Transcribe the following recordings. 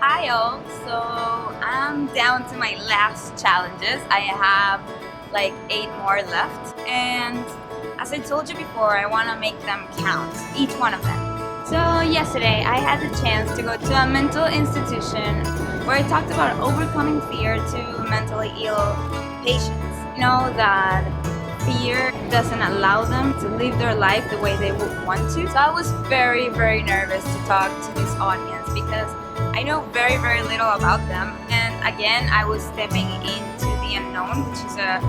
Hi all, so I'm down to my last challenges. I have like 8 more left, and as I told you before, I want to make them count, each one of them. So yesterday I had the chance to go to a mental institution where I talked about overcoming fear to mentally ill patients. You know that fear doesn't allow them to live their life the way they would want to. So I was very nervous to talk to this audience because I know very little about them, and again I was stepping into the unknown, which is a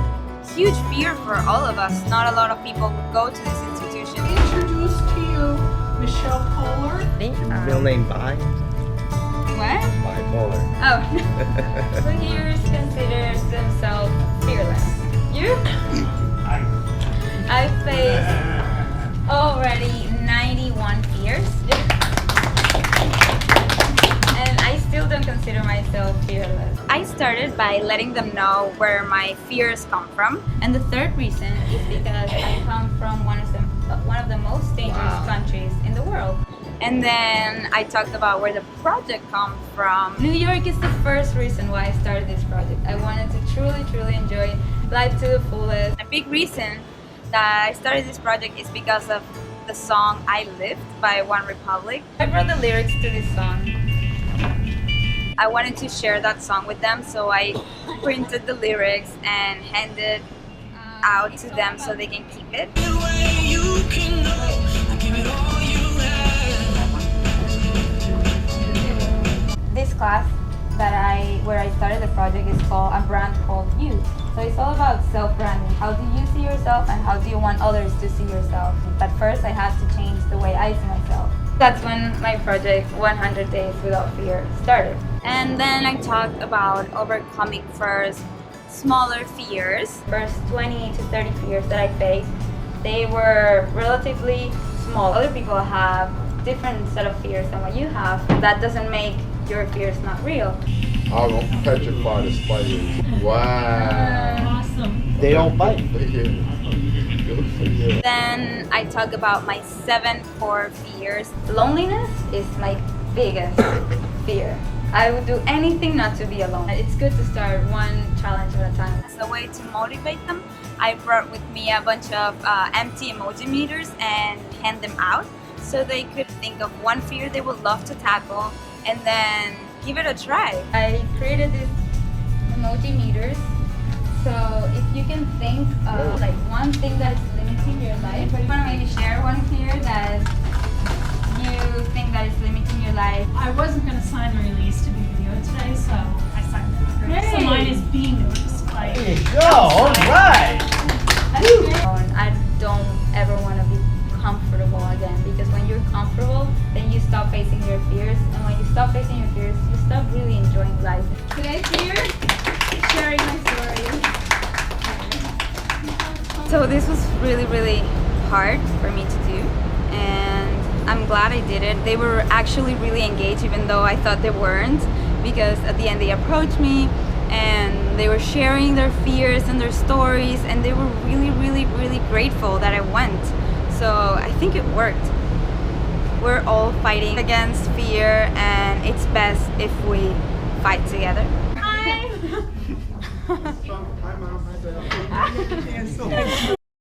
huge fear for all of us. Not a lot of people would go to this institution. Introduce to you Michelle Polar. Real name Bi? What? Bipolar. Oh. So here's considers themselves fearless. You? I faced already 91 fears. And I still don't consider myself fearless. I started by letting them know where my fears come from. And the third reason is because I come from one of the most dangerous countries in the world. And then I talked about where the project comes from. New York is the first reason why I started this project. I wanted to truly enjoy life to the fullest. A big reason that I started this project is because of the song I Lived by One Republic. I wrote the lyrics to this song. I wanted to share that song with them, so I printed the lyrics and handed out to them so they can keep it. This class where I started the project is called A Brand Called You. So it's all about self-branding. How do you see yourself and how do you want others to see yourself? But first I had to change the way I see myself. That's when my project 100 Days Without Fear started. And then I talked about overcoming first smaller fears. First 20 to 30 fears that I faced, they were relatively small. Other people have different set of fears than what you have. That doesn't make your fears not real. I'm petrified of spiders. Wow. Awesome. They don't bite. Then I talk about my 7 core fears. Loneliness is my biggest fear. I would do anything not to be alone. It's good to start one challenge at a time. As a way to motivate them, I brought with me a bunch of empty emoji meters and hand them out so they could think of one fear they would love to tackle and then give it a try. I created these emoji meters, so if you can think of like one thing that is limiting your life, you want to maybe share one fear that you think that is limiting your life. I wasn't going to sign the release to be video today, so I signed it. Hey. So mine is being noticed. Like, There you go, alright! I don't ever want to be comfortable again, because when you're comfortable, then you stop facing your fears, and when you stop facing your fears, you stop really enjoying life. Today's here, sharing my story. So this was really hard for me to do, and I'm glad I did it. They were actually really engaged, even though I thought they weren't, because at the end they approached me and they were sharing their fears and their stories, and they were really grateful that I went. So I think it worked. We're all fighting against fear, and it's best if we fight together. Hi! Hi, Mom. Hi, Dad.